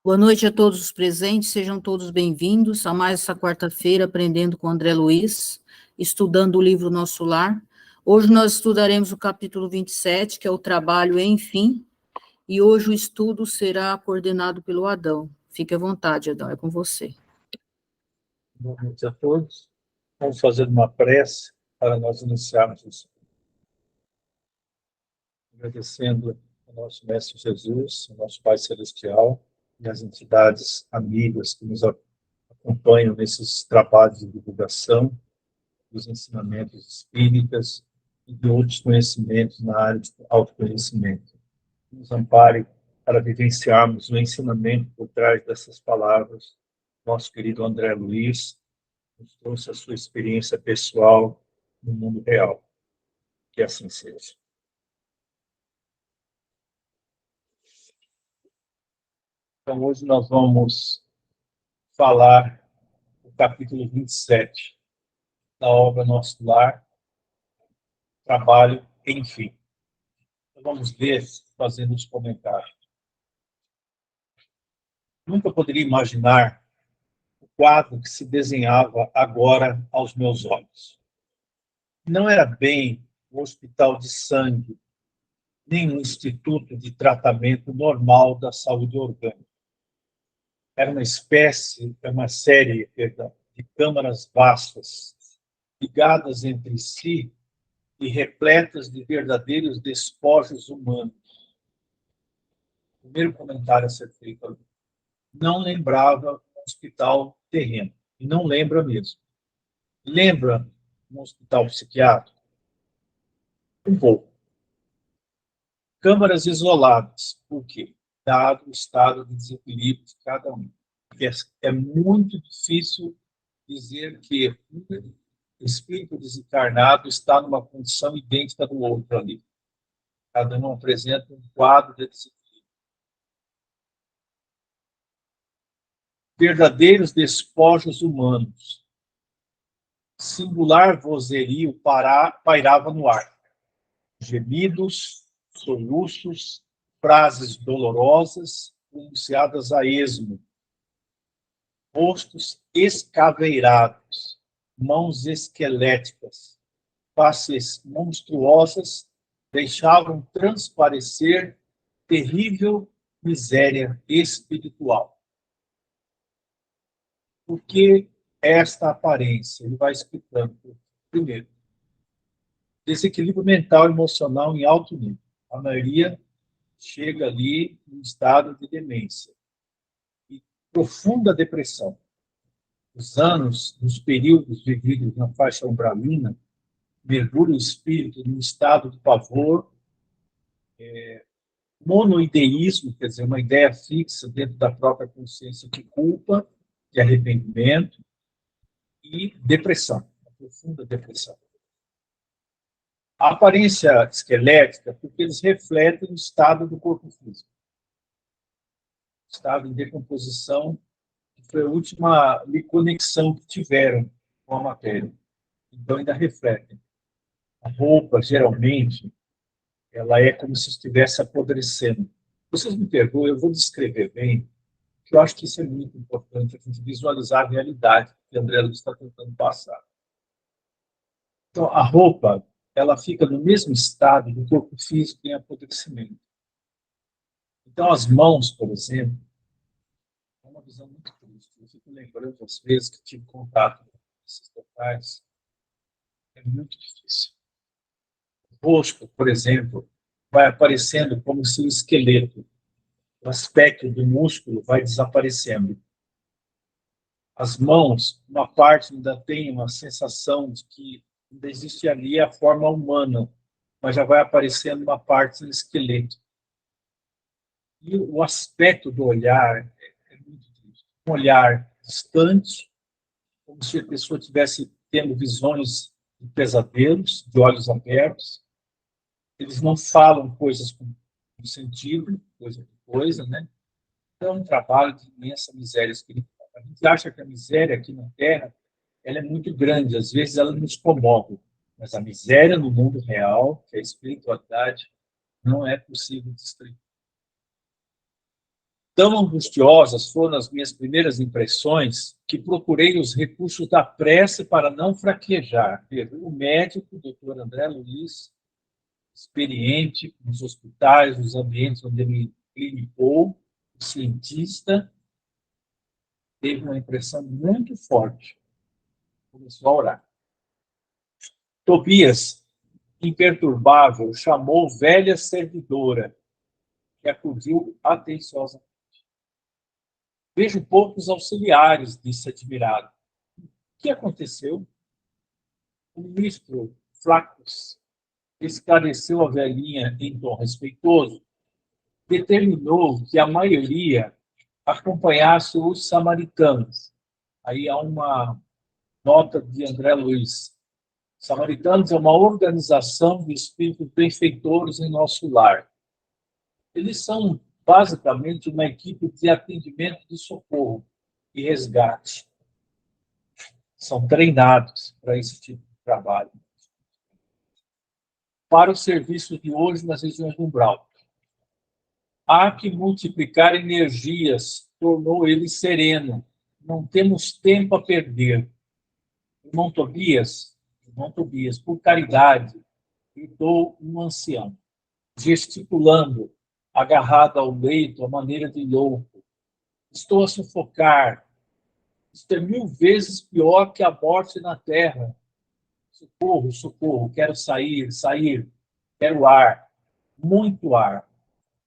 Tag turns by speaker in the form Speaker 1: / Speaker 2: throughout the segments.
Speaker 1: Boa noite a todos os presentes, sejam todos bem-vindos a mais essa quarta-feira, aprendendo com André Luiz, estudando o livro Nosso Lar. Hoje nós estudaremos o capítulo 27, que é o trabalho enfim, e hoje o estudo será coordenado pelo Adão. Fique à vontade, Adão, é com você.
Speaker 2: Boa noite a todos. Vamos fazer uma prece para nós iniciarmos isso. Agradecendo ao nosso Mestre Jesus, ao nosso Pai Celestial e às entidades amigas que nos acompanham nesses trabalhos de divulgação dos ensinamentos espíritas e de outros conhecimentos na área de autoconhecimento. Nos ampare para vivenciarmos o ensinamento por trás dessas palavras. Nosso querido André Luiz nos trouxe a sua experiência pessoal no mundo real. Que assim seja. Então, hoje nós vamos falar do capítulo 27 da obra Nosso Lar, Trabalho, enfim. Então, vamos ver, fazendo os comentários. Nunca poderia imaginar o quadro que se desenhava agora aos meus olhos. Não era bem um hospital de sangue, nem um instituto de tratamento normal da saúde orgânica. Era uma série de câmaras vastas, ligadas entre si e repletas de verdadeiros despojos humanos. Primeiro comentário a ser feito ali. Não lembrava um hospital terreno, e não lembra mesmo. Lembra um hospital psiquiátrico? Um pouco. Câmaras isoladas. Por quê? Dado o estado de desequilíbrio de cada um. Porque é muito difícil dizer que um espírito desencarnado está numa condição idêntica do outro ali. Cada um apresenta um quadro de desequilíbrio. Verdadeiros despojos humanos. Singular vozerio pairava no ar. Gemidos, soluços, frases dolorosas, pronunciadas a esmo. Rostos escaveirados, mãos esqueléticas, faces monstruosas deixavam transparecer terrível miséria espiritual. Por que esta aparência? Ele vai explicando. Primeiro, desequilíbrio mental e emocional em alto nível. A maioria chega ali em estado de demência. E profunda depressão. Nos períodos vividos na faixa umbralina, mergulha o espírito num estado de pavor, monoideísmo, quer dizer, uma ideia fixa dentro da própria consciência de culpa, de arrependimento e depressão, uma profunda depressão. A aparência esquelética, porque eles refletem o estado do corpo físico. O estado de decomposição, que foi a última conexão que tiveram com a matéria. Então, ainda refletem. A roupa, geralmente, ela é como se estivesse apodrecendo. Vocês me perdoem, eu vou descrever bem, porque eu acho que isso é muito importante, a gente visualizar a realidade que André Luiz está tentando passar. Então, a roupa, ela fica no mesmo estado do corpo físico em apodrecimento. Então, as mãos, por exemplo, é uma visão muito triste. Eu fico lembrando, às vezes, que tive contato com esses locais. É muito difícil. O rosto, por exemplo, vai aparecendo como se o esqueleto, o aspecto do músculo vai desaparecendo. As mãos, uma parte ainda tem uma sensação de que ainda existe ali a forma humana, mas já vai aparecendo uma parte do esqueleto. E o aspecto do olhar é muito triste. Um olhar distante, como se a pessoa estivesse tendo visões de pesadelos, de olhos abertos. Eles não falam coisas com sentido, coisa por coisa, né? Então, é um trabalho de imensa miséria espiritual. A gente acha que a miséria aqui na Terra ela é muito grande, às vezes ela nos comove, mas a miséria no mundo real, que é a espiritualidade, não é possível distribuir. Tão angustiosas foram as minhas primeiras impressões que procurei os recursos da prece para não fraquejar. O médico, o doutor André Luiz, experiente nos hospitais, nos ambientes onde ele clinicou, o cientista, teve uma impressão muito forte. Começou a orar. Tobias, imperturbável, chamou velha servidora, que acudiu atenciosamente. Vejo poucos auxiliares, disse admirado. O que aconteceu? O ministro Flaccus esclareceu a velhinha em tom respeitoso. Determinou que a maioria acompanhasse os samaritanos. Aí há uma nota de André Luiz. Samaritanos é uma organização de espíritos benfeitores em nosso lar. Eles são, basicamente, uma equipe de atendimento de socorro e resgate. São treinados para esse tipo de trabalho. Para o serviço de hoje nas regiões do umbral. Há que multiplicar energias, tornou ele sereno. Não temos tempo a perder. Irmão Tobias, por caridade, gritou um ancião, gesticulando, agarrado ao leito, à maneira de louco. Estou a sufocar. Isto é 1000 vezes pior que a morte na terra. Socorro, socorro, quero sair, sair, quero ar, muito ar.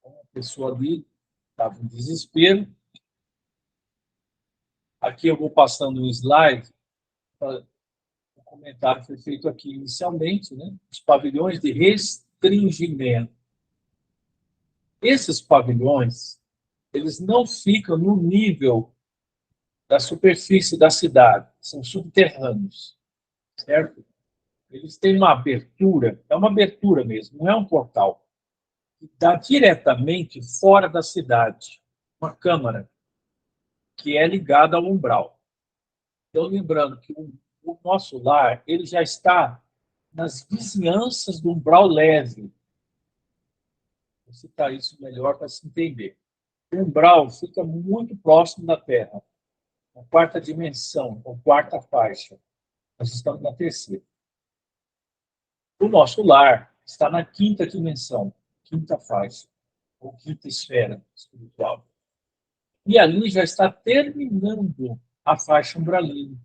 Speaker 2: Uma pessoa ali estava em desespero. Aqui eu vou passando um slide. O comentário foi feito aqui inicialmente, né? Os pavilhões de restringimento. Esses pavilhões, eles não ficam no nível da superfície da cidade, são subterrâneos, certo? Eles têm uma abertura, é uma abertura mesmo, não é um portal. Está diretamente fora da cidade, uma câmara, que é ligada ao umbral. Então, lembrando que o nosso lar ele já está nas vizinhanças do umbral leve. Vou citar isso melhor para se entender. O umbral fica muito próximo da Terra, na quarta dimensão, ou quarta faixa. Nós estamos na terceira. O nosso lar está na quinta dimensão, quinta faixa, ou quinta esfera espiritual. E ali já está terminando a faixa umbralina.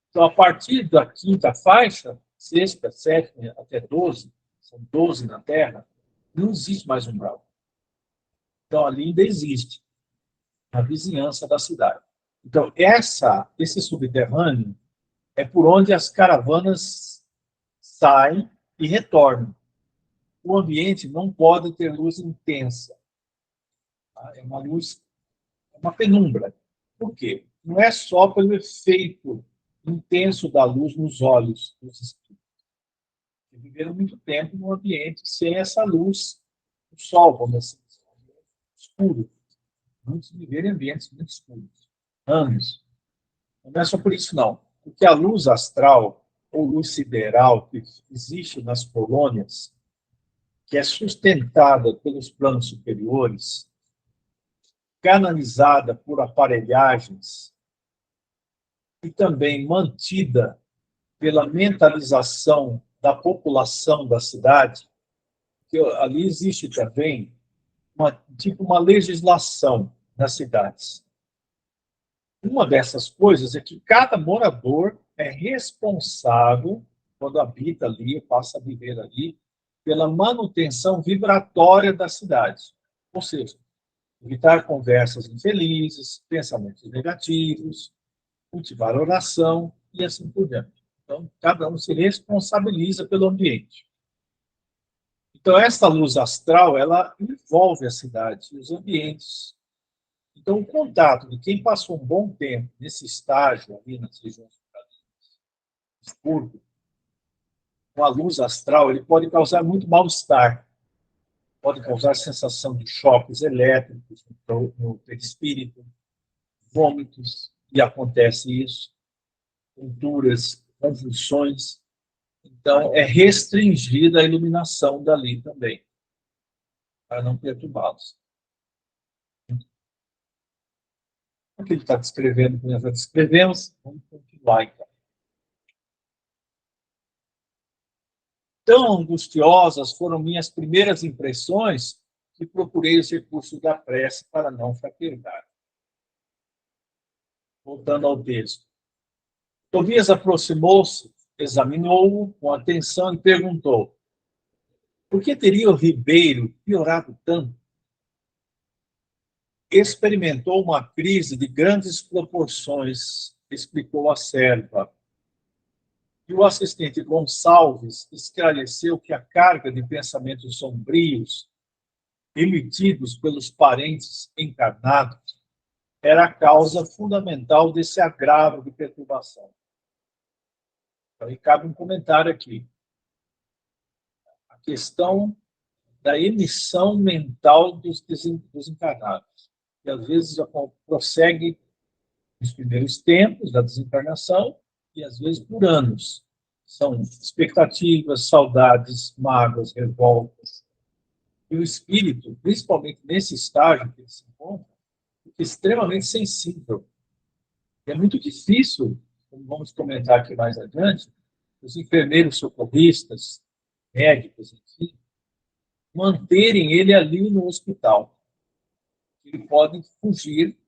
Speaker 2: Então, a partir da quinta faixa, sexta, sétima, até 12, são 12 na Terra, não existe mais umbral. Então, ali ainda existe a vizinhança da cidade. Então, esse subterrâneo é por onde as caravanas saem e retornam. O ambiente não pode ter luz intensa. Tá? É uma luz, é uma penumbra. Por quê? Não é só pelo efeito intenso da luz nos olhos dos espíritos. Viveram muito tempo num ambiente sem essa luz do sol, vamos dizer assim, escuro. Muitos viveram em ambientes muito escuros. Anos. Não é só por isso, não. Porque a luz astral, ou luz sideral, que existe nas colônias, que é sustentada pelos planos superiores, canalizada por aparelhagens e também mantida pela mentalização da população da cidade, que ali existe também uma legislação nas cidades. Uma dessas coisas é que cada morador é responsável, quando habita ali, passa a viver ali, pela manutenção vibratória da cidade. Ou seja, evitar conversas infelizes, pensamentos negativos, cultivar oração e assim por diante. Então, cada um se responsabiliza pelo ambiente. Então, essa luz astral, ela envolve a cidade e os ambientes. Então, o contato de quem passou um bom tempo nesse estágio ali nas regiões escuras, com a luz astral, ele pode causar muito mal-estar. Pode causar sensação de choques elétricos no perispírito, vômitos, e acontece isso, tonturas, convulsões. Então, é restringida a iluminação dali também, para não perturbá-los. O que ele está descrevendo, que nós já descrevemos, vamos continuar, então. Tão angustiosas foram minhas primeiras impressões que procurei os recursos da prece para não fraquejar. Voltando ao texto. Tobias aproximou-se, examinou-o com atenção e perguntou: por que teria o ribeiro piorado tanto? Experimentou uma crise de grandes proporções, explicou a serva. E o assistente Gonçalves esclareceu que a carga de pensamentos sombrios emitidos pelos parentes encarnados era a causa fundamental desse agravo de perturbação. Aí cabe um comentário aqui. A questão da emissão mental dos desencarnados, que às vezes prossegue nos primeiros tempos da desencarnação e às vezes por anos. São expectativas, saudades, mágoas, revoltas. E o espírito, principalmente nesse estágio que ele se encontra, é extremamente sensível. É muito difícil, como vamos comentar aqui mais adiante, os enfermeiros socorristas, médicos, enfim, manterem ele ali no hospital. Ele pode fugir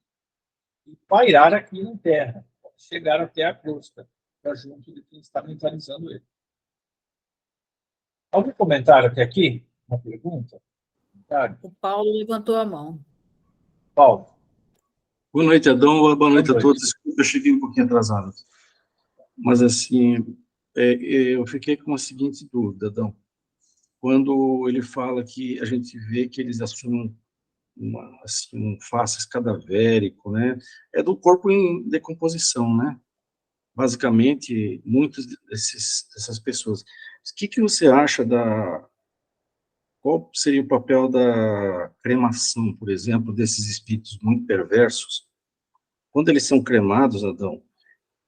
Speaker 2: e pairar aqui na Terra, pode chegar até a crosta, para junto de quem está mentalizando ele. Algum comentário até aqui? Uma pergunta?
Speaker 1: O Paulo levantou a mão.
Speaker 2: Paulo.
Speaker 3: Boa noite, Adão. Boa noite a todos. Desculpa, eu cheguei um pouquinho atrasado. Mas, assim, eu fiquei com a seguinte dúvida, Adão. Quando ele fala que a gente vê que eles assumem um faces cadavérico, né? É do corpo em decomposição, né? Basicamente, muitas dessas pessoas. O que você acha qual seria o papel da cremação, por exemplo, desses espíritos muito perversos? Quando eles são cremados, Adão,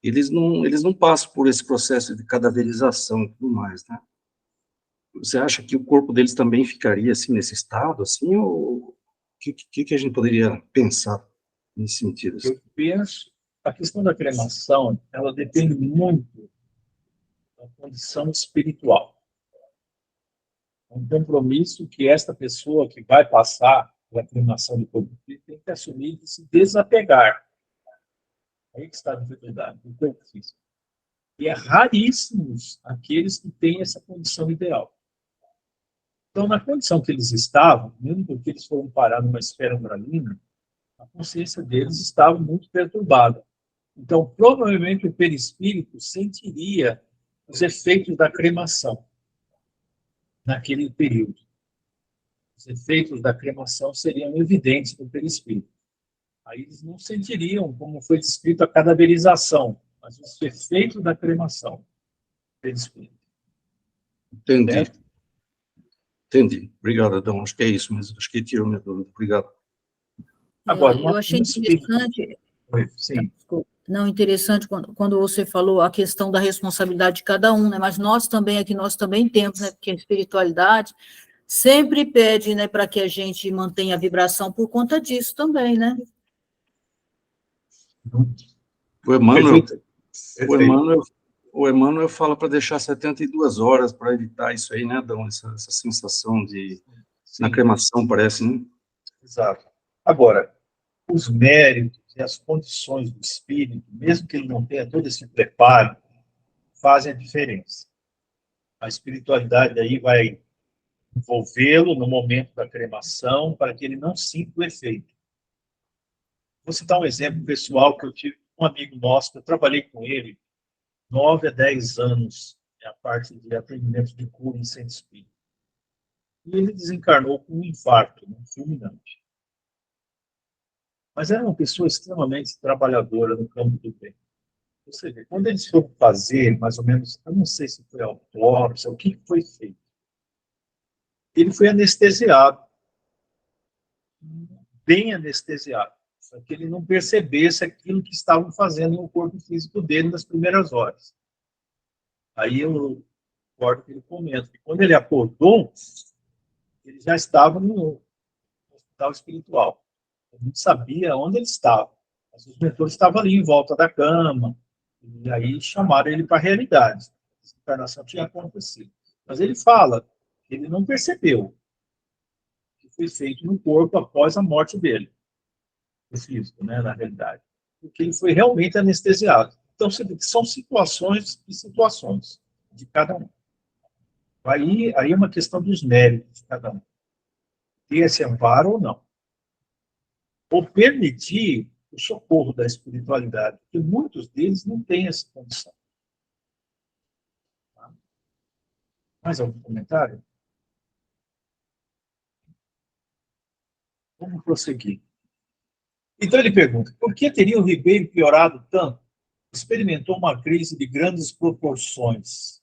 Speaker 3: eles não passam por esse processo de cadaverização e tudo mais, né? Você acha que o corpo deles também ficaria assim nesse estado, assim, ou o que a gente poderia pensar nesse sentido?
Speaker 2: Eu penso, a questão da cremação, ela depende muito da condição espiritual. Um compromisso que esta pessoa que vai passar pela cremação de corpo físico tem que assumir e se desapegar. Aí que está a dificuldade do corpo físico. E é raríssimos aqueles que têm essa condição ideal. Então, na condição que eles estavam, mesmo porque eles foram parar numa esfera umbralina, a consciência deles estava muito perturbada. Então, provavelmente o perispírito sentiria os efeitos da cremação naquele período. Os efeitos da cremação seriam evidentes no perispírito. Aí eles não sentiriam, como foi descrito, a cadaverização, mas os efeitos da cremação no perispírito.
Speaker 3: Entendi.
Speaker 2: Certo?
Speaker 3: Entendi. Obrigado, Adão. Acho que é isso mesmo. Acho que tirou minha dúvida. Obrigado.
Speaker 2: Agora,
Speaker 1: eu achei interessante.
Speaker 2: Sim.
Speaker 1: Não, interessante quando você falou a questão da responsabilidade de cada um, né? Mas nós também temos, né? Porque a espiritualidade sempre pede, né, para que a gente mantenha a vibração por conta disso também, né?
Speaker 3: O Emmanuel fala para deixar 72 horas para evitar isso aí, né, Adão? Essa sensação na cremação, parece, né?
Speaker 2: Exato. Agora, os méritos e as condições do espírito, mesmo que ele não tenha todo esse preparo, fazem a diferença. A espiritualidade aí vai envolvê-lo no momento da cremação para que ele não sinta o efeito. Vou citar um exemplo pessoal que eu tive com um amigo nosso, que eu trabalhei com ele 9 a 10 anos, a parte de atendimento de cura em centro espírita. E ele desencarnou com um infarto, fulminante. Mas era uma pessoa extremamente trabalhadora no campo do bem. Ou seja, quando eles foram fazer, mais ou menos, eu não sei se foi autópsia, o que foi feito. Ele foi anestesiado, bem anestesiado, para que ele não percebesse aquilo que estavam fazendo no corpo físico dele nas primeiras horas. Aí eu recordo que ele comenta que quando ele acordou, ele já estava no hospital espiritual. Ele não sabia onde ele estava, mas Mas os mentores estavam ali em volta da cama, e aí chamaram ele para a realidade. A encarnação tinha acontecido. Mas ele fala que ele não percebeu que foi feito no corpo após a morte dele, o físico, né, na realidade. Porque ele foi realmente anestesiado. Então, são situações e situações de cada um. Aí é uma questão dos méritos de cada um. Ter esse amparo ou não. Ou permitir o socorro da espiritualidade, porque muitos deles não têm essa condição. Tá? Mais algum comentário? Vamos prosseguir. Então ele pergunta, por que teria o Ribeiro piorado tanto? Experimentou uma crise de grandes proporções.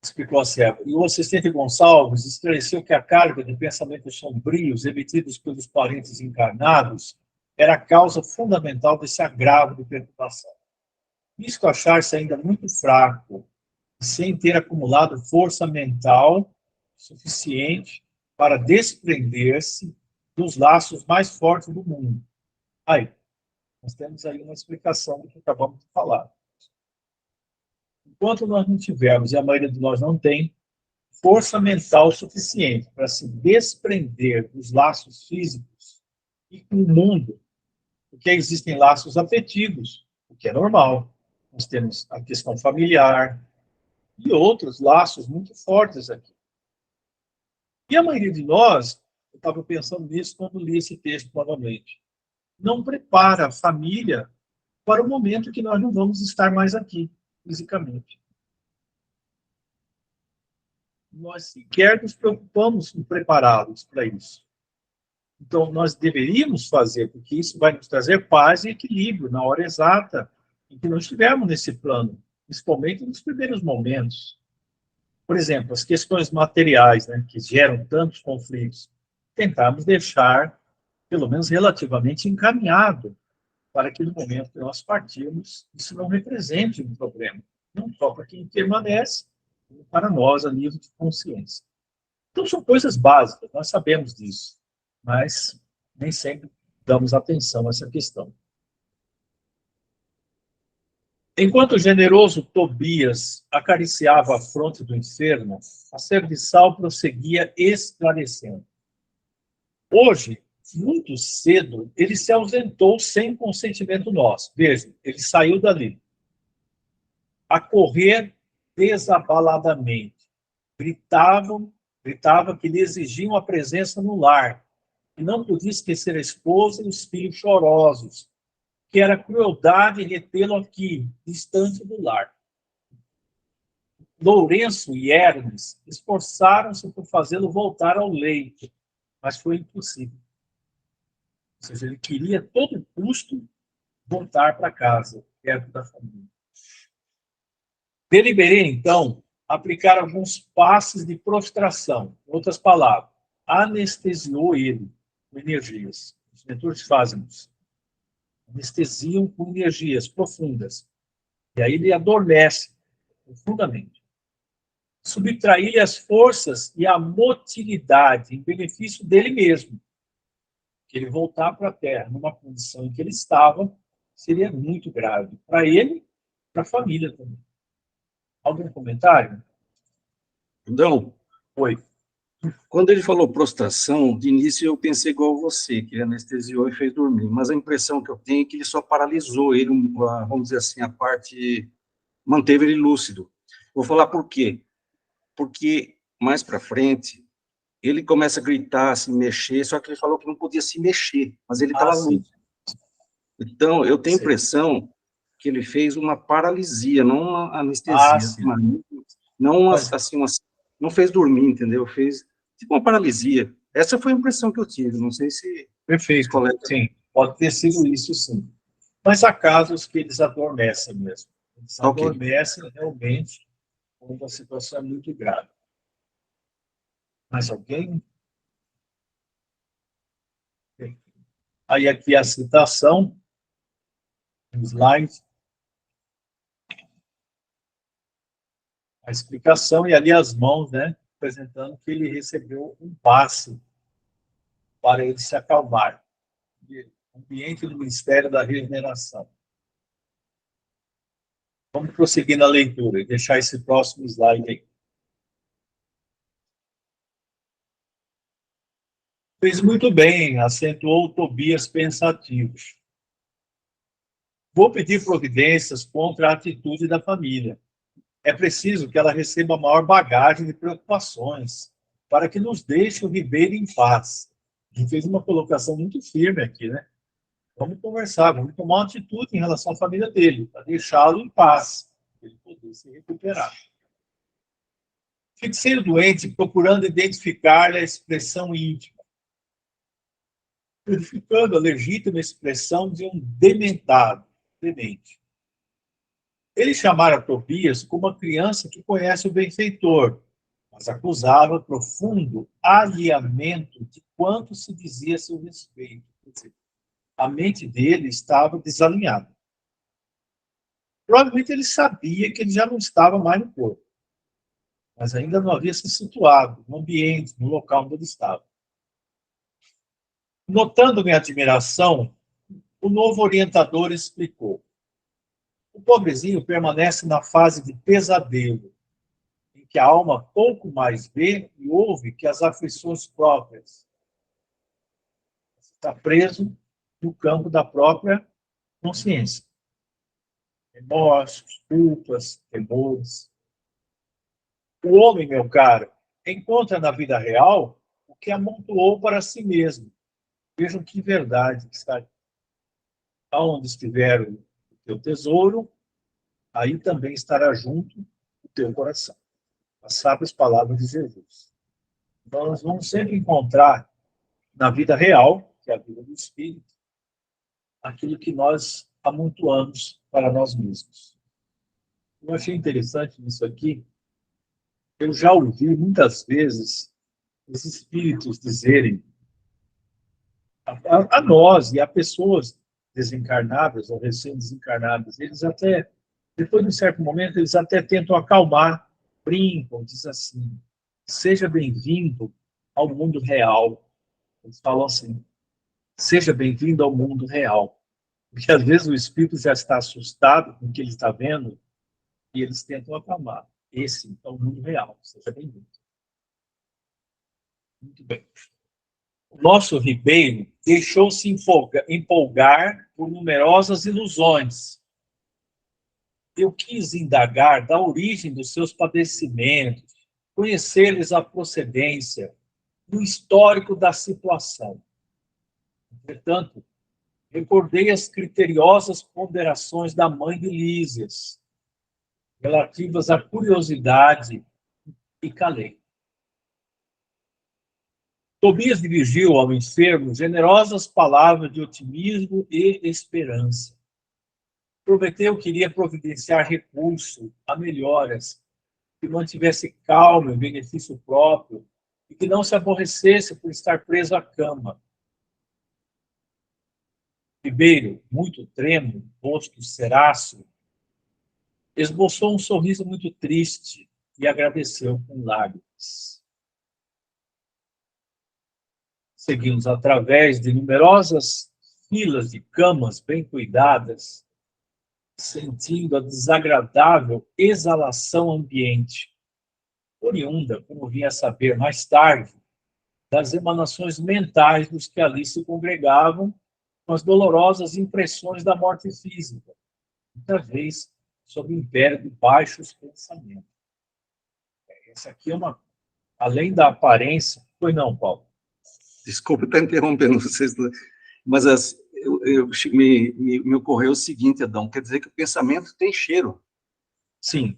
Speaker 2: Explicou a serva. E o assistente Gonçalves esclareceu que a carga de pensamentos sombrios emitidos pelos parentes encarnados era a causa fundamental desse agravo de perturbação. Visto achar-se ainda muito fraco, sem ter acumulado força mental suficiente para desprender-se dos laços mais fortes do mundo. Aí, nós temos aí uma explicação do que acabamos de falar. Enquanto nós não tivermos, e a maioria de nós não tem, força mental suficiente para se desprender dos laços físicos e com o mundo, porque existem laços afetivos, o que é normal. Nós temos a questão familiar e outros laços muito fortes aqui. E a maioria de nós, eu estava pensando nisso quando li esse texto novamente, não prepara a família para o momento que nós não vamos estar mais aqui, fisicamente. Nós sequer nos preocupamos em prepará-los para isso. Então, nós deveríamos fazer, porque isso vai nos trazer paz e equilíbrio na hora exata em que nós estivermos nesse plano, principalmente nos primeiros momentos. Por exemplo, as questões materiais, né, que geram tantos conflitos, tentarmos deixar, pelo menos relativamente, encaminhado para que no momento que nós partirmos, isso não represente um problema, não só para quem permanece, como para nós a nível de consciência. Então, são coisas básicas, nós sabemos disso, mas nem sempre damos atenção a essa questão. Enquanto o generoso Tobias acariciava a fronte do enfermo, a serviçal prosseguia esclarecendo. Hoje, muito cedo, ele se ausentou sem consentimento nosso. Veja, ele saiu dali, a correr desabaladamente. Gritava que lhe exigiam a presença no lar, e não podia esquecer a esposa e os filhos chorosos, que era crueldade retê-lo aqui, distante do lar. Lourenço e Hermes esforçaram-se por fazê-lo voltar ao leito, mas foi impossível. Ou seja, ele queria, a todo custo, voltar para casa, perto da família. Deliberei, então, aplicar alguns passes de prostração. Em outras palavras, anestesiou ele com energias. Os mentores fazem isso. Anestesiam com energias profundas. E aí ele adormece profundamente. Subtrair-lhe as forças e a motilidade em benefício dele mesmo. Que ele voltar para a Terra numa condição em que ele estava seria muito grave para ele e para a família também. Algum comentário?
Speaker 3: Então,
Speaker 2: Oi.
Speaker 3: quando ele falou prostração, de início eu pensei igual você, que ele anestesiou e fez dormir, mas a impressão que eu tenho é que ele só paralisou ele, vamos dizer assim, a parte, manteve ele lúcido. Vou falar por quê. Porque mais para frente, ele começa a gritar, se mexer, só que ele falou que não podia se mexer, mas ele estava lúcido. Então, eu tenho a impressão que ele fez uma paralisia, não uma anestesia. Não, assim, não fez dormir, entendeu? Fez tipo uma paralisia. Essa foi a impressão que eu tive, não sei se...
Speaker 2: Perfeito, sim, pode ter sido isso, sim. Mas há casos que eles adormecem mesmo. Eles adormecem realmente quando a situação é muito grave. Mais alguém? Aí aqui a citação, slide, a explicação, e ali as mãos, né, apresentando que ele recebeu um passe para ele se acalmar. E ambiente do Ministério da Regeneração. Vamos prosseguir na leitura e deixar esse próximo slide aí. Fez muito bem, acentuou Tobias pensativo. Vou pedir providências contra a atitude da família. É preciso que ela receba maior bagagem de preocupações para que nos deixe o Ribeiro em paz. Ele fez uma colocação muito firme aqui, né? Vamos conversar, vamos tomar uma atitude em relação à família dele, para deixá-lo em paz, para ele poder se recuperar. Fiquei doente procurando identificar a expressão íntima, verificando a legítima expressão de um dementado, demente. Ele chamara Tobias como uma criança que conhece o benfeitor, mas acusava profundo alheamento de quanto se dizia a seu respeito. Quer dizer, a mente dele estava desalinhada. Provavelmente ele sabia que ele já não estava mais no corpo, mas ainda não havia se situado no ambiente, no local onde ele estava. Notando minha admiração, o novo orientador explicou. O pobrezinho permanece na fase de pesadelo, em que a alma pouco mais vê e ouve que as aflições próprias. Está preso no campo da própria consciência. Remorsos, culpas, temores. O homem, meu caro, encontra na vida real o que amontoou para si mesmo. Vejam que verdade que está. Aonde estiver o teu tesouro, aí também estará junto o teu coração. As sábias palavras de Jesus. Então, nós vamos sempre encontrar na vida real, que é a vida do Espírito, aquilo que nós amontoamos para nós mesmos. Eu achei interessante nisso aqui. Eu já ouvi muitas vezes os espíritos dizerem a nós e a pessoas desencarnadas ou recém-desencarnadas, eles até, depois de um certo momento, eles até tentam acalmar, brincam, dizem assim, seja bem-vindo ao mundo real. Eles falam assim, seja bem-vindo ao mundo real. Porque às vezes o espírito já está assustado com o que ele está vendo e eles tentam acalmar. Esse é o mundo real. Seja bem-vindo. Muito bem. O nosso Ribeiro deixou-se empolgar por numerosas ilusões. Eu quis indagar da origem dos seus padecimentos, conhecer-lhes a procedência e o histórico da situação. Entretanto, recordei as criteriosas ponderações da mãe de Lísias, relativas à curiosidade, e calei. Tobias dirigiu ao enfermo generosas palavras de otimismo e esperança. Prometeu que iria providenciar recurso a melhoras, que mantivesse calmo em benefício próprio e que não se aborrecesse por estar preso à cama. Ribeiro, muito trêmulo, rosto ceráceo, esboçou um sorriso muito triste e agradeceu com lágrimas. Seguimos através de numerosas filas de camas bem cuidadas, sentindo a desagradável exalação ambiente, oriunda, como vinha a saber mais tarde, das emanações mentais dos que ali se congregavam com as dolorosas impressões da morte física, muitas vezes sob o império de baixos pensamentos. Essa aqui é uma, além da aparência, foi não, Paulo?
Speaker 3: Desculpe estar interrompendo vocês, mas me ocorreu o seguinte, Adão, quer dizer que o pensamento tem cheiro.
Speaker 2: Sim,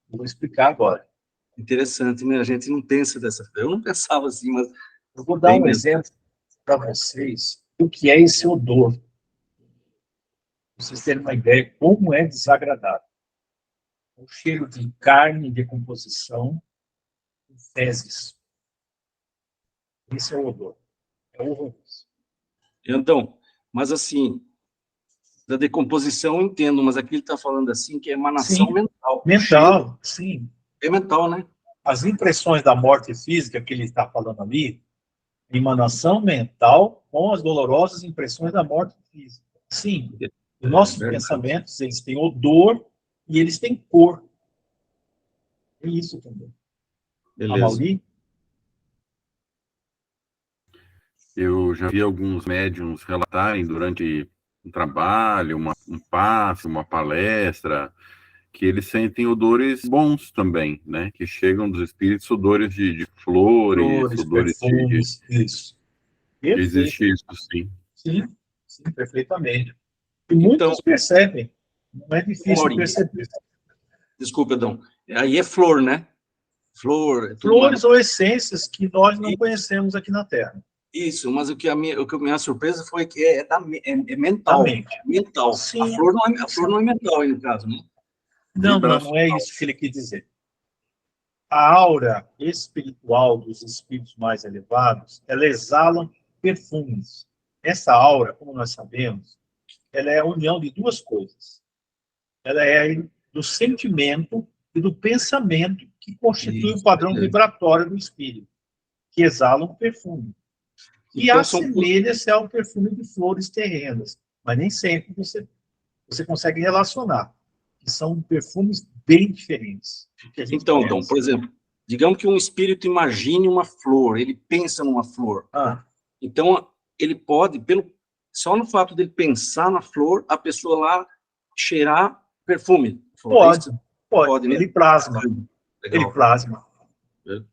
Speaker 2: vou explicar agora.
Speaker 3: Interessante, né? A gente não pensa dessa forma. Eu não pensava assim, mas...
Speaker 2: Eu vou dar um exemplo para vocês do que é esse odor. Para vocês terem uma ideia como é desagradável. O cheiro de carne em decomposição, fezes. Esse é o odor. É horroroso.
Speaker 3: Então, mas assim, da decomposição eu entendo, mas aqui ele está falando assim que é emanação mental.
Speaker 2: Mental, sim.
Speaker 3: É mental, né?
Speaker 2: As impressões da morte física que ele está falando ali Emanação mental com as dolorosas impressões da morte física. Sim, os nossos pensamentos, eles têm odor e eles têm cor. É isso também.
Speaker 3: Beleza.
Speaker 2: Amauri?
Speaker 4: Eu já vi alguns médiums relatarem durante um trabalho, um passe, uma palestra, que eles sentem odores bons também, né? Que chegam dos espíritos, odores de flores,
Speaker 2: Flores,
Speaker 4: odores
Speaker 2: perfumes, isso.
Speaker 4: existe
Speaker 2: Perfeito.
Speaker 4: isso, sim.
Speaker 2: Sim, sim, perfeitamente. E
Speaker 3: Então,
Speaker 2: muitos percebem. Não é difícil
Speaker 3: Maurinho,
Speaker 2: perceber.
Speaker 3: desculpa, Adão. Aí é flor, né? Flor, tudo
Speaker 2: Flores
Speaker 3: mais.
Speaker 2: ou essências que nós não conhecemos aqui na Terra.
Speaker 3: Isso, mas o que a minha surpresa foi que é mental.
Speaker 2: Da mente.
Speaker 3: Mental.
Speaker 2: Sim.
Speaker 3: A flor não é mental, aí, no caso, né?
Speaker 2: Não é isso que ele quis dizer. A aura espiritual dos espíritos mais elevados, ela exala perfumes. Essa aura, como nós sabemos, ela é a união de duas coisas. Ela é do sentimento e do pensamento que constitui o padrão vibratório do espírito, que exala um perfume. E
Speaker 3: Então,
Speaker 2: assemelha-se ao perfume de flores terrenas, mas nem sempre você consegue relacionar, que são perfumes bem diferentes.
Speaker 3: Então, Dom, por exemplo, digamos que um espírito imagine uma flor, ele pensa numa flor. Então, ele pode, só no fato de ele pensar na flor, a pessoa lá cheirar perfume.
Speaker 2: Pode,
Speaker 3: né?
Speaker 2: Ele plasma.
Speaker 3: Legal.
Speaker 2: Ele plasma.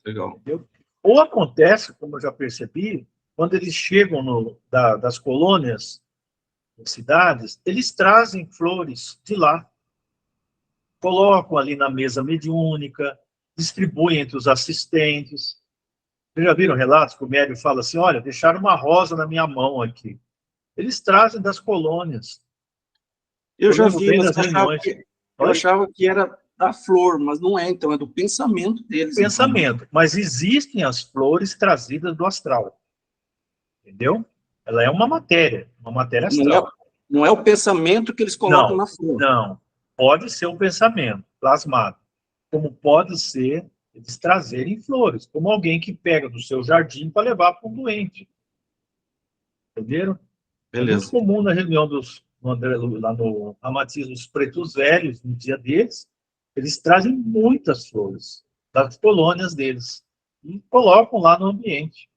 Speaker 3: Legal.
Speaker 2: Entendeu? Ou acontece, como eu já percebi, quando eles chegam das colônias, das cidades, eles trazem flores de lá. Colocam ali na mesa mediúnica, distribuem entre os assistentes. Vocês já viram relatos que o médium fala assim, olha, deixaram uma rosa na minha mão aqui. Eles trazem das colônias.
Speaker 3: Eu já vi, mas eu
Speaker 2: Olha,
Speaker 3: achava que era da flor, mas não é, então, é do pensamento deles.
Speaker 2: Pensamento.
Speaker 3: Então.
Speaker 2: Mas existem as flores trazidas do astral. Entendeu? Ela é uma matéria astral.
Speaker 3: Não é o pensamento que eles colocam na flor.
Speaker 2: Não. Pode ser um pensamento plasmado. Como pode ser eles trazerem flores. Como alguém que pega do seu jardim para levar para um doente. Entenderam?
Speaker 3: Beleza.
Speaker 2: É muito comum na reunião lá no Ramatiz dos Pretos Velhos, no dia deles, eles trazem muitas flores das colônias deles e colocam lá no ambiente.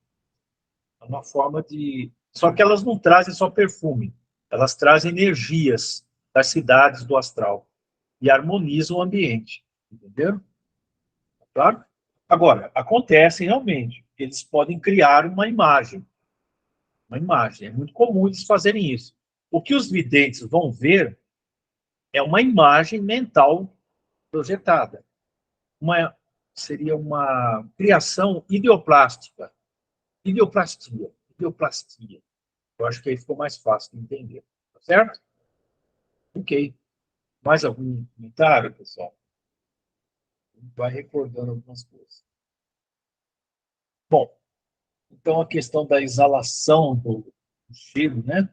Speaker 2: É uma forma de... Só que elas não trazem só perfume, elas trazem energias das cidades do astral e harmonizam o ambiente. Entenderam? Claro? Agora, acontece realmente, eles podem criar uma imagem. Uma imagem. É muito comum eles fazerem isso. O que os videntes vão ver é uma imagem mental projetada. Seria uma criação ideoplástica. Ideoplastia. Eu acho que aí ficou mais fácil de entender. Tá certo? Ok. Mais algum comentário, pessoal? Vai recordando algumas coisas. Bom, então a questão da exalação do cheiro, né?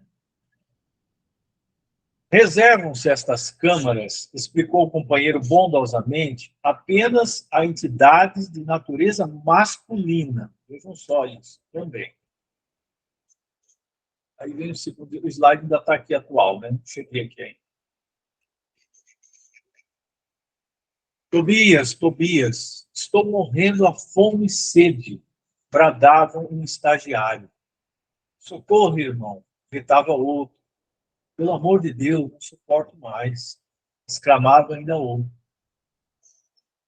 Speaker 2: Reservam-se estas câmaras, explicou o companheiro bondosamente, apenas a entidades de natureza masculina. Vejam só isso também. Aí vem o segundo, o slide ainda está aqui atual, né? Não cheguei aqui ainda. Tobias, estou morrendo a fome e sede, bradava um estagiário. Socorro, irmão, gritava outro. Pelo amor de Deus, não suporto mais, exclamava ainda outro.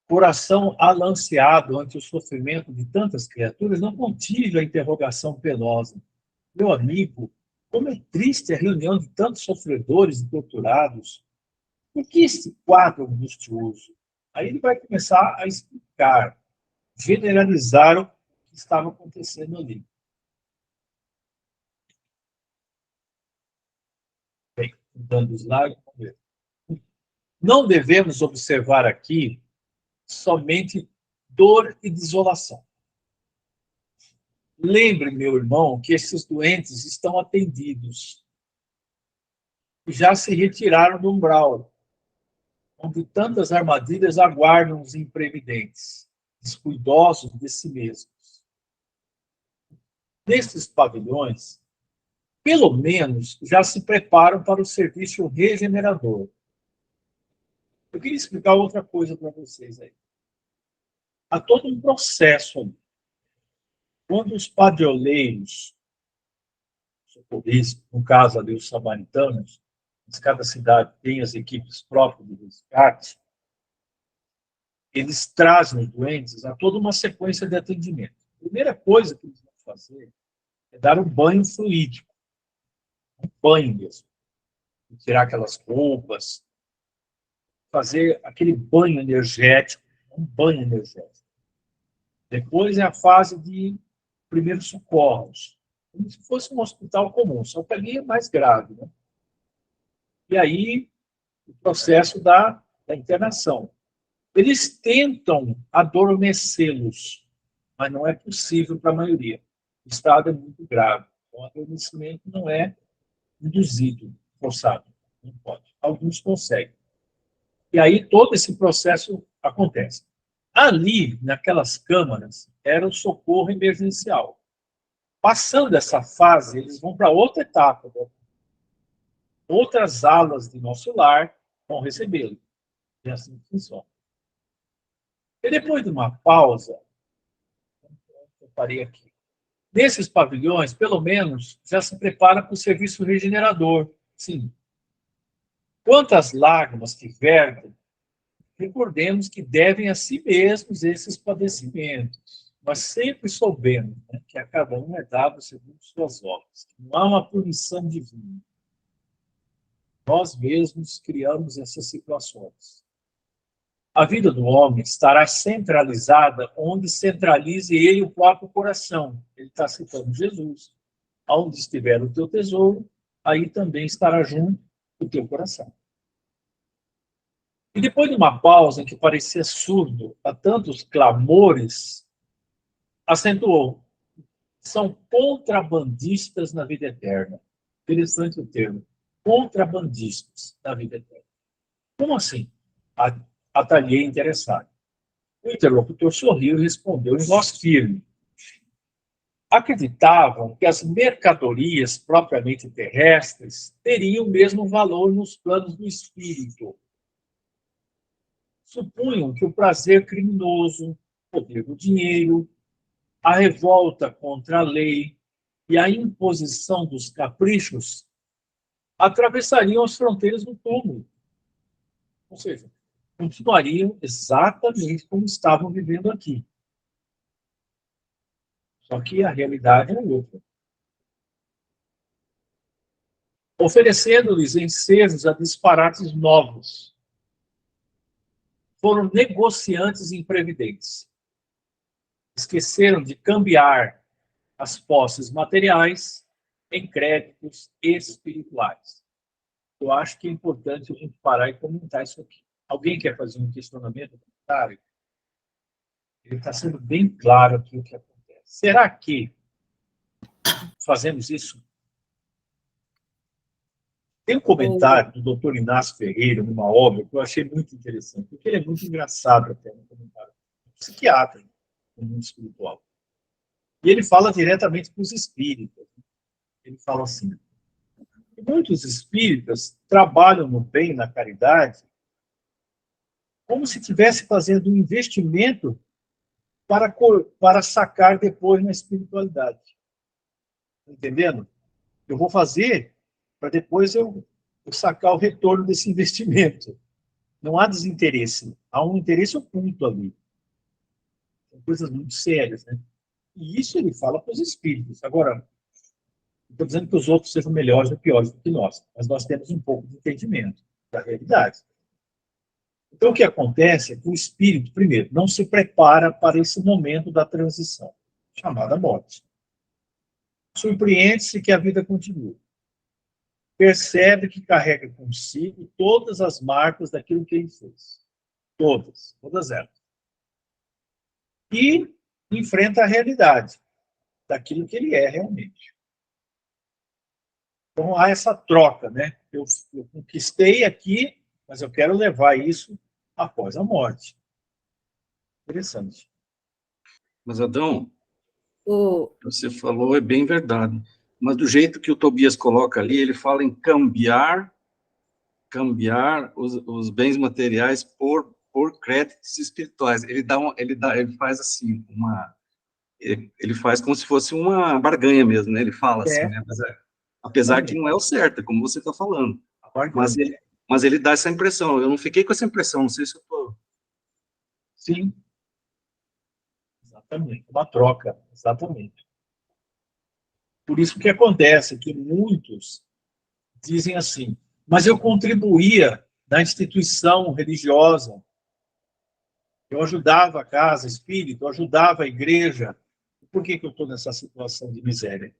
Speaker 2: Coração alanceado ante o sofrimento de tantas criaturas, não contive a interrogação penosa. Meu amigo, como é triste a reunião de tantos sofredores e torturados. Por que esse quadro angustioso? Aí ele vai começar a explicar, generalizar o que estava acontecendo ali. Bem, dando slide, vamos ver. Não devemos observar aqui somente dor e desolação. Lembre, meu irmão, que esses doentes estão atendidos. Já se retiraram do umbral, onde tantas armadilhas aguardam os imprevidentes, descuidosos de si mesmos. nesses pavilhões, pelo menos, já se preparam para o serviço regenerador. Eu queria explicar outra coisa para vocês aí. Há todo um processo ali. Quando os padroleiros, socorristas, no caso ali os samaritanos, cada cidade tem as equipes próprias de resgate, eles trazem os doentes a toda uma sequência de atendimento. A primeira coisa que eles vão fazer é dar um banho fluídico, um banho mesmo, tirar aquelas roupas, fazer aquele banho energético, um banho energético. Depois é a fase de primeiros socorros, como se fosse um hospital comum, só que ali é mais grave, né? E aí, o processo da internação. Eles tentam adormecê-los, mas não é possível para a maioria. O estado é muito grave. Então, o adormecimento não é induzido, forçado. Não pode. Alguns conseguem. E aí, todo esse processo acontece. Ali, naquelas câmaras, era o socorro emergencial. Passando essa fase, eles vão para outra etapa. Outras alas de nosso lar vão recebê-lo. E assim funciona. E depois de uma pausa, eu parei aqui. Nesses pavilhões, pelo menos, já se prepara para o serviço regenerador. Sim. Quantas lágrimas que vertem, recordemos que devem a si mesmos esses padecimentos, mas sempre soubemos, né, que a cada um é dado segundo suas obras. Não há uma punição divina. Nós mesmos criamos essas situações. A vida do homem estará centralizada onde centralize ele o próprio coração. Ele está citando Jesus. Onde estiver o teu tesouro, aí também estará junto o teu coração. E depois de uma pausa em que parecia surdo a tantos clamores, acentuou: são contrabandistas na vida eterna. Interessante o termo. Contrabandistas na vida eterna. Como assim? Atalhei interessado. O interlocutor sorriu e respondeu em voz firme. Acreditavam que as mercadorias propriamente terrestres teriam o mesmo valor nos planos do espírito. Supunham que o prazer criminoso, o poder do dinheiro, a revolta contra a lei e a imposição dos caprichos atravessariam as fronteiras do túmulo. Ou seja, continuariam exatamente como estavam vivendo aqui. Só que a realidade é outra. Oferecendo-lhes ensejos a disparates novos. Foram negociantes imprevidentes. Esqueceram de cambiar as posses materiais em créditos espirituais. Eu acho que é importante a gente parar e comentar isso aqui. Alguém quer fazer um questionamento, um comentário? Ele está sendo bem claro aqui o que acontece. Será que fazemos isso? Tem um comentário do Dr. Inácio Ferreira, numa obra, que eu achei muito interessante, porque ele é muito engraçado até no comentário. Psiquiatra, no mundo espiritual. E ele fala diretamente para os espíritas. Ele fala assim: muitos espíritas trabalham no bem, na caridade, como se estivesse fazendo um investimento para sacar depois na espiritualidade. Entendendo? Eu vou fazer para depois eu sacar o retorno desse investimento. Não há desinteresse. Há um interesse oculto ali. São coisas muito sérias, né? E isso ele fala para os espíritos. Agora, não estou dizendo que os outros sejam melhores ou piores do que nós, mas nós temos um pouco de entendimento da realidade. Então, o que acontece é que o espírito, primeiro, não se prepara para esse momento da transição, chamada morte. Surpreende-se que a vida continua. Percebe que carrega consigo todas as marcas daquilo que ele fez. Todas elas. E enfrenta a realidade daquilo que ele é realmente. Então, há essa troca, né? Eu conquistei aqui, mas eu quero levar isso após a morte. Interessante.
Speaker 3: Mas, Adão, Você falou, é bem verdade. Mas do jeito que o Tobias coloca ali, ele fala em cambiar os bens materiais por créditos espirituais. Ele faz assim, ele faz como se fosse uma barganha mesmo, né? Ele fala assim, né? Apesar que não é o certo, é como você está falando. Mas ele dá essa impressão. Eu não fiquei com essa impressão, não sei se eu estou...
Speaker 2: Sim, exatamente. Uma troca, exatamente. Por isso que acontece que muitos dizem assim, mas eu contribuía na instituição religiosa, eu ajudava a casa espírita, eu ajudava a igreja. Por que eu estou nessa situação de miséria?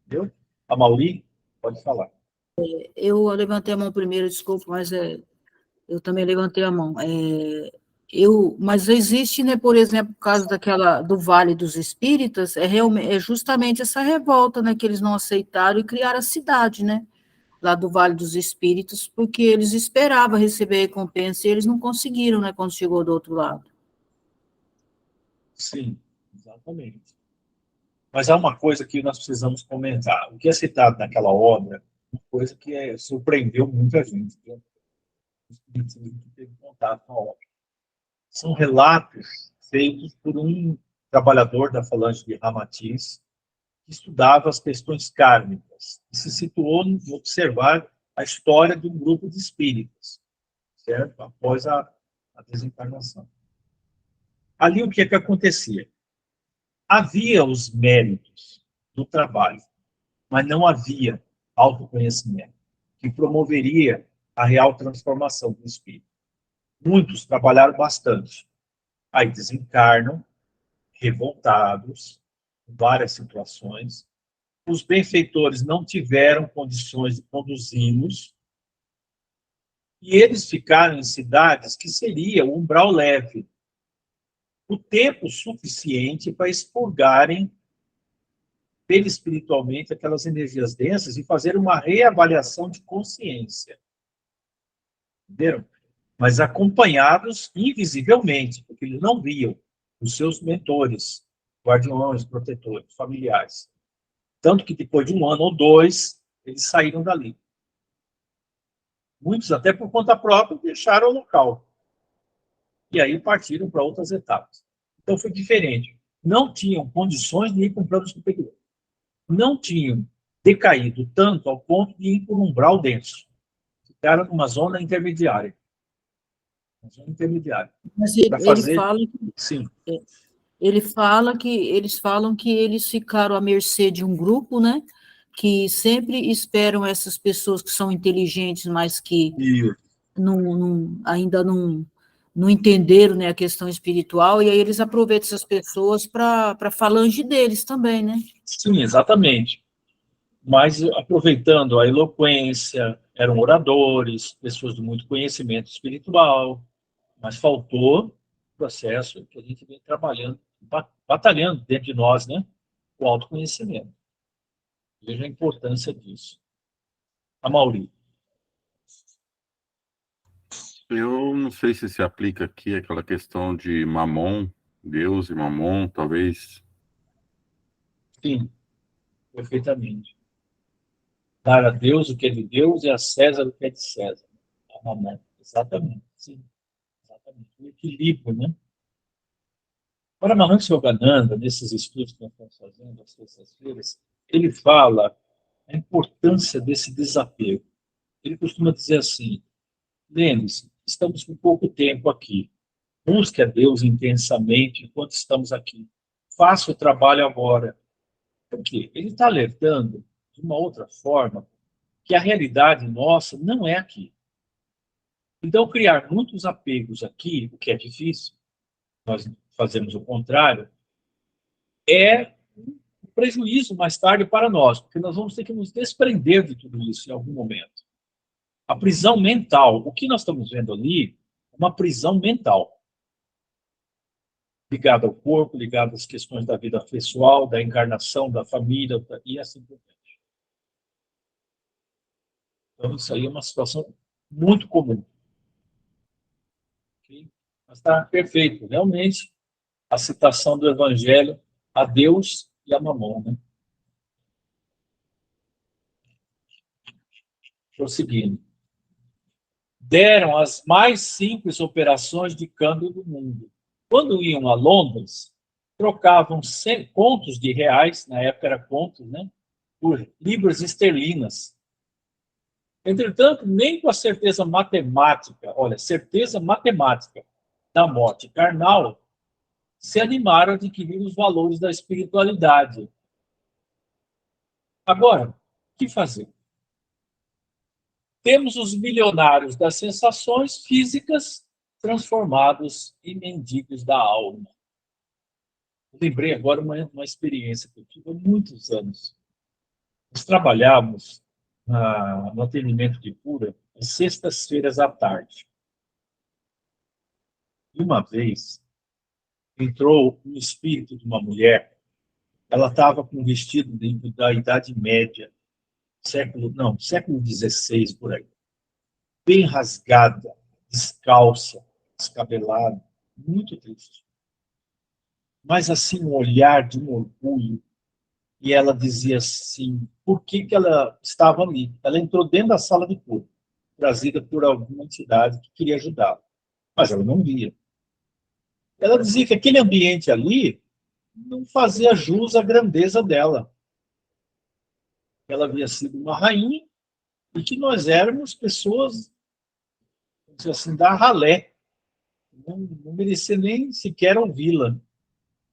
Speaker 2: Entendeu? A Mauri, pode falar.
Speaker 1: Eu levantei a mão primeiro, desculpa, mas eu também levantei a mão. Mas existe, né, por exemplo, o caso do Vale dos Espíritas, é justamente essa revolta, né, que eles não aceitaram e criaram a cidade, né, lá do Vale dos Espíritos, porque eles esperavam receber a recompensa e eles não conseguiram, né, quando chegou do outro lado.
Speaker 2: Sim, exatamente. Mas há uma coisa que nós precisamos comentar. O que é citado naquela obra, uma coisa que surpreendeu muita gente, viu? Os espiritismo que teve contato com a obra. São relatos feitos por um trabalhador da falange de Ramatiz, que estudava as questões kármicas e se situou em observar a história de um grupo de espíritas, certo? Após a desencarnação. Ali o que é que acontecia? Havia os méritos do trabalho, mas não havia autoconhecimento que promoveria a real transformação do espírito. Muitos trabalharam bastante, aí desencarnam, revoltados, em várias situações. Os benfeitores não tiveram condições de conduzi-los e eles ficaram em cidades que seria o umbral leve, o tempo suficiente para expurgarem perispiritualmente aquelas energias densas e fazer uma reavaliação de consciência. Entenderam? Mas acompanhados invisivelmente, porque eles não viam os seus mentores, guardiões, protetores, familiares. Tanto que depois de 1 ano ou 2, eles saíram dali. Muitos, até por conta própria, deixaram o local. E aí partiram para outras etapas. Então foi diferente. Não tinham condições de ir para um plano superior. Não tinham decaído tanto ao ponto de ir por um umbral denso. Ficaram numa zona intermediária.
Speaker 1: Mas ele fala que...
Speaker 2: Sim.
Speaker 1: Eles falam que eles ficaram à mercê de um grupo, né, que sempre esperam essas pessoas que são inteligentes, mas que ainda não entenderam, né, a questão espiritual, e aí eles aproveitam essas pessoas para a falange deles também, né?
Speaker 2: Sim, exatamente. Mas aproveitando a eloquência, eram oradores, pessoas de muito conhecimento espiritual, mas faltou o processo que a gente vem trabalhando, batalhando dentro de nós, né? O autoconhecimento. Veja a importância disso. A Mauri.
Speaker 4: Eu não sei se aplica aqui aquela questão de Mamon, Deus e Mamon, talvez.
Speaker 2: Sim, perfeitamente. Dar a Deus o que é de Deus e a César o que é de César. A Mamon. Exatamente, sim. Exatamente. O equilíbrio, né? Para Mahansa Yogananda, nesses estudos que nós estamos fazendo às terças-feiras, ele fala a importância desse desapego. Ele costuma dizer assim, lembre-se, estamos com pouco tempo aqui. Busque a Deus intensamente enquanto estamos aqui. Faça o trabalho agora. Por quê? Ele está alertando de uma outra forma que a realidade nossa não é aqui. Então, criar muitos apegos aqui, o que é difícil, nós fazemos o contrário, é um prejuízo mais tarde para nós, porque nós vamos ter que nos desprender de tudo isso em algum momento. A prisão mental, o que nós estamos vendo ali, uma prisão mental, ligada ao corpo, ligada às questões da vida pessoal, da encarnação, da família, e assim por diante. Então, isso aí é uma situação muito comum. Okay? Mas está perfeito. Realmente, a citação do Evangelho a Deus e a Mamon, né? Prosseguindo. Deram as mais simples operações de câmbio do mundo. Quando iam a Londres, trocavam contos de reais, na época era contos, né? Por libras esterlinas. Entretanto, nem com a certeza matemática, olha, certeza matemática da morte carnal, se animaram a adquirir os valores da espiritualidade. Agora, o que fazer? Temos os milionários das sensações físicas transformados em mendigos da alma. Eu lembrei agora uma experiência que eu tive há muitos anos. Nós trabalhávamos no atendimento de cura às sextas-feiras à tarde. E uma vez entrou um espírito de uma mulher. Ela estava com um vestido da Idade Média, século XVI, por aí. Bem rasgada, descalça, descabelada, muito triste. Mas, assim, um olhar de um orgulho. E ela dizia assim, por que ela estava ali? Ela entrou dentro da sala de cura, trazida por alguma entidade que queria ajudá-la. Mas ela não via. Ela dizia que aquele ambiente ali não fazia jus à grandeza dela. Ela havia sido uma rainha e que nós éramos pessoas, vamos dizer assim, da ralé. Não merecia nem sequer ouvi-la.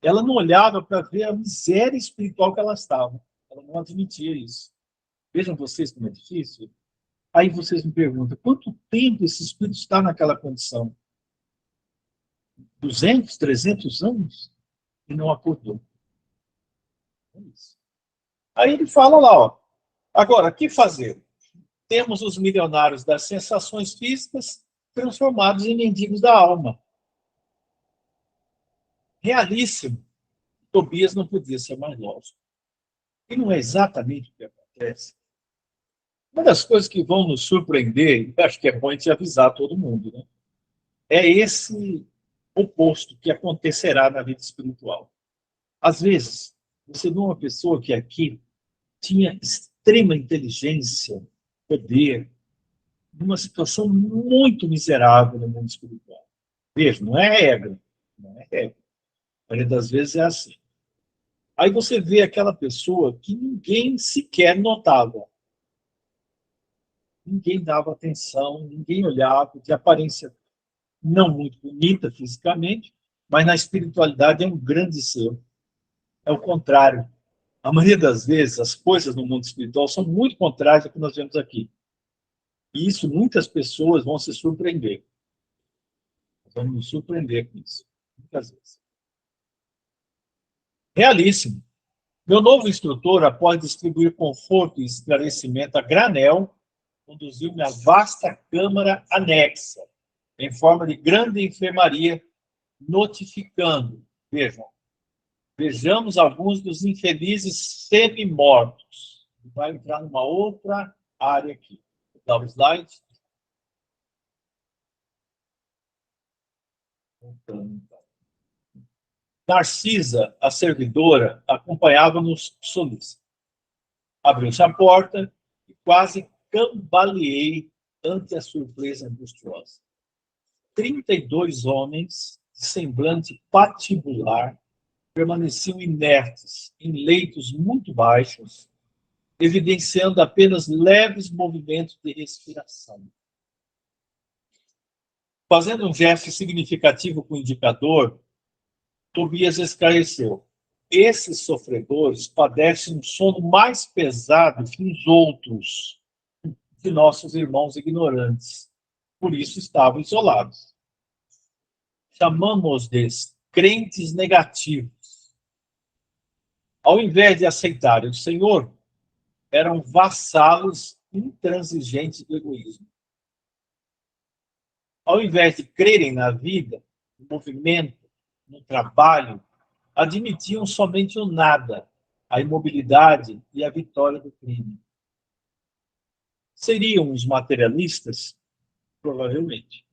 Speaker 2: Ela não olhava para ver a miséria espiritual que ela estava. Ela não admitia isso. Vejam vocês como é difícil. Aí vocês me perguntam, quanto tempo esse espírito está naquela condição? 200, 300 anos? E não acordou. É isso. Aí ele fala lá, ó, agora, o que fazer? Temos os milionários das sensações físicas transformados em mendigos da alma. Realíssimo. Tobias não podia ser mais lógico. E não é exatamente o que acontece. Uma das coisas que vão nos surpreender, e acho que é bom a gente avisar todo mundo, né? É esse oposto que acontecerá na vida espiritual. Às vezes, você vê uma pessoa que aqui tinha extrema inteligência, poder, numa situação muito miserável no mundo espiritual. Veja, não é regra. Não é regra. A maioria das vezes é assim. Aí você vê aquela pessoa que ninguém sequer notava. Ninguém dava atenção, ninguém olhava, de aparência não muito bonita fisicamente, mas na espiritualidade é um grande ser. É o contrário. A maioria das vezes, as coisas no mundo espiritual são muito contrárias ao que nós vemos aqui. E isso muitas pessoas vão se surpreender. Vamos nos surpreender com isso, muitas vezes. Realíssimo. Meu novo instrutor, após distribuir conforto e esclarecimento a granel, conduziu-me à vasta câmara anexa, em forma de grande enfermaria, notificando, vejamos alguns dos infelizes semi-mortos. Vai entrar numa outra área aqui. Vou dar o slide. Narcisa, a servidora, acompanhava-nos solícita. Abriu-se a porta e quase cambaleei ante a surpresa angustiosa. 32 homens, de semblante patibular, permaneciam inertes em leitos muito baixos, evidenciando apenas leves movimentos de respiração. Fazendo um gesto significativo com o indicador, Tobias esclareceu. Esses sofredores padecem um sono mais pesado que os outros de nossos irmãos ignorantes. Por isso estavam isolados. Chamamos-de crentes negativos. Ao invés de aceitarem o Senhor, eram vassalos intransigentes do egoísmo. Ao invés de crerem na vida, no movimento, no trabalho, admitiam somente o nada, a imobilidade e a vitória do crime. Seriam os materialistas? Provavelmente.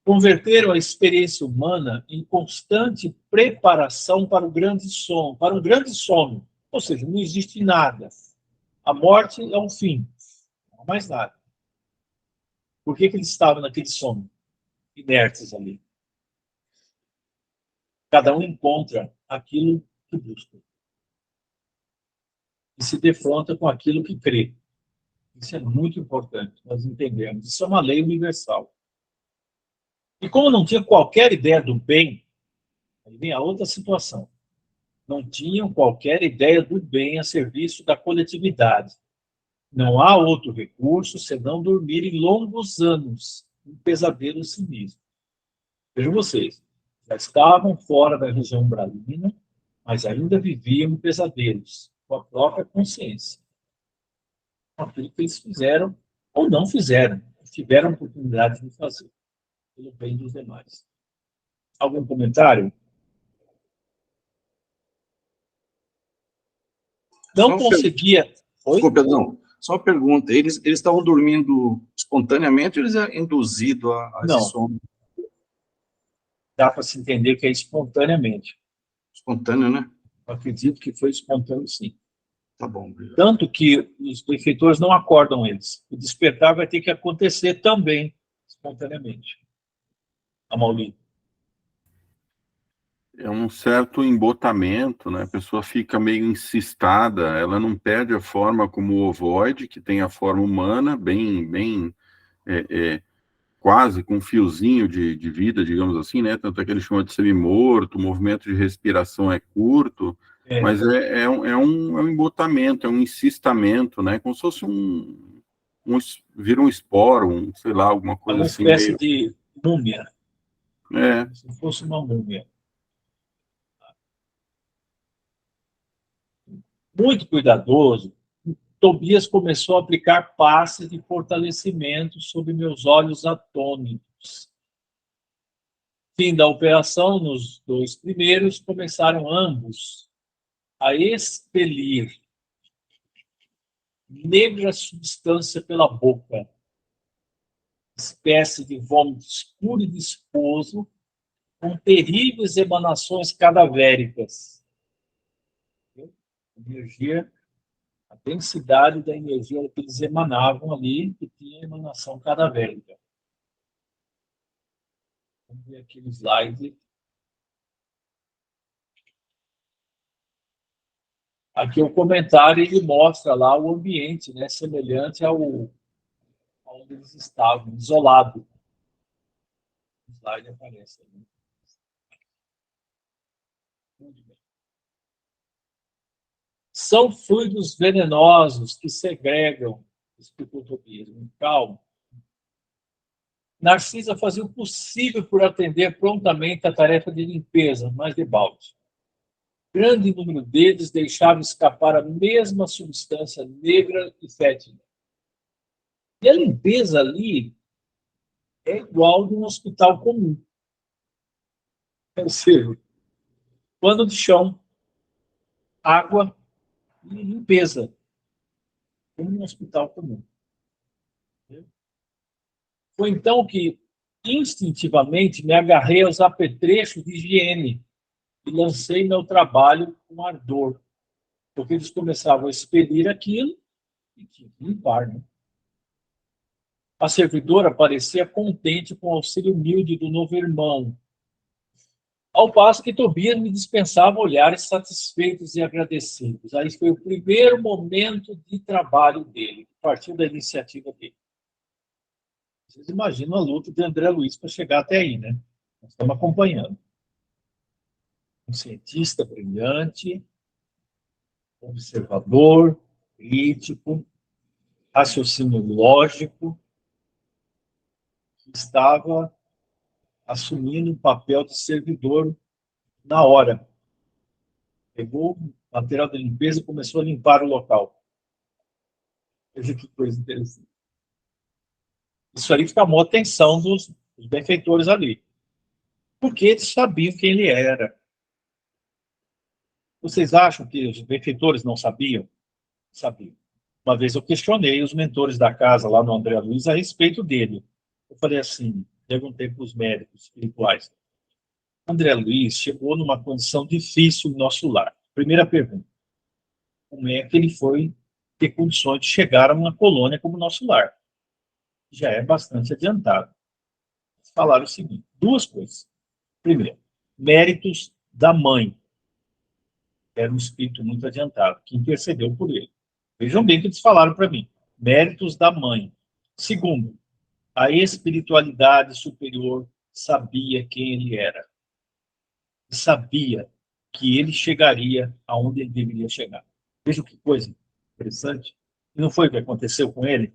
Speaker 2: converteram a experiência humana em constante preparação para o grande sono, para um grande sono. Ou seja, não existe nada. A morte é um fim, não há mais nada. Por que eles estavam naquele sono, inertes ali? Cada um encontra aquilo que busca e se defronta com aquilo que crê. Isso é muito importante, nós entendemos. Isso é uma lei universal. E como não tinha qualquer ideia do bem, aí vem a outra situação. Não tinham qualquer ideia do bem a serviço da coletividade. Não há outro recurso senão dormirem longos anos, um pesadelo sinistro. Vejam vocês, já estavam fora da região umbralina, mas ainda viviam pesadelos, com a própria consciência. Aquilo que eles fizeram ou não fizeram, tiveram a oportunidade de fazer, pelo bem dos demais. Algum comentário? Não conseguia...
Speaker 3: Desculpa, perdão. Só uma pergunta. Eles estavam dormindo espontaneamente ou eles eram induzidos a esse sono?
Speaker 2: Dá para se entender que é espontaneamente.
Speaker 3: Espontâneo, né?
Speaker 2: Eu acredito que foi espontâneo, sim.
Speaker 3: Tá bom. Obrigado.
Speaker 2: Tanto que os benfeitores não acordam eles. O despertar vai ter que acontecer também, espontaneamente. Amauri.
Speaker 4: É um certo embotamento, né? A pessoa fica meio encistada, ela não perde a forma como o ovoide, que tem a forma humana, bem quase com um fiozinho de vida, digamos assim, né? Tanto é que ele chama de semi-morto, o movimento de respiração é curto, mas é um embotamento, é um encistamento, né? Como se fosse vira um esporo, sei lá, alguma coisa
Speaker 2: uma
Speaker 4: assim.
Speaker 2: Uma espécie de múmia.
Speaker 4: É.
Speaker 2: Se fosse uma múmia. Muito cuidadoso, Tobias começou a aplicar passes de fortalecimento sobre meus olhos atônitos. Fim da operação, nos 2 primeiros, começaram ambos a expelir negra substância pela boca, espécie de vômito escuro e viscoso, com terríveis emanações cadavéricas. Energia, a densidade da energia que eles emanavam ali, que tinha emanação cadavérica. Vamos ver aqui no slide. Aqui o comentário, ele mostra lá o ambiente, né, semelhante ao onde eles estavam, isolado. O slide aparece ali. Muito bem. São fluidos venenosos que segregam, explicou Tobias, calma. Narcisa fazia o possível por atender prontamente a tarefa de limpeza, mas de balde. Grande número deles deixava escapar a mesma substância negra e fétida. E a limpeza ali é igual de um hospital comum. Ou seja, pano de chão, água e limpeza, como um hospital comum. Foi então que, instintivamente, me agarrei aos apetrechos de higiene e lancei meu trabalho com ardor, porque eles começavam a expelir aquilo e tinha que limpar, né? A servidora parecia contente com o auxílio humilde do novo irmão, ao passo que Tobias me dispensava olhares satisfeitos e agradecidos. Aí foi o primeiro momento de trabalho dele, partiu da iniciativa dele. Vocês imaginam a luta de André Luiz para chegar até aí, né? Nós estamos acompanhando. Um cientista brilhante, observador, crítico, raciocínio lógico, que estava assumindo um papel de servidor na hora. Pegou o material de limpeza e começou a limpar o local. Veja que coisa interessante. Isso aí chamou a atenção dos benfeitores ali. Porque eles sabiam quem ele era. Vocês acham que os benfeitores não sabiam? Sabiam. Uma vez eu questionei os mentores da casa lá no André Luiz a respeito dele. Eu falei assim, perguntei para os médicos espirituais. André Luiz chegou numa condição difícil no nosso lar. Primeira pergunta: como é que ele foi ter condições de chegar a uma colônia como o nosso lar? Já é bastante adiantado. Eles falaram o seguinte: duas coisas. Primeiro, méritos da mãe. Era um espírito muito adiantado, que intercedeu por ele. Vejam bem o que eles falaram para mim. Méritos da mãe. Segundo, a espiritualidade superior sabia quem ele era. Sabia que ele chegaria aonde ele deveria chegar. Veja que coisa interessante. E não foi o que aconteceu com ele?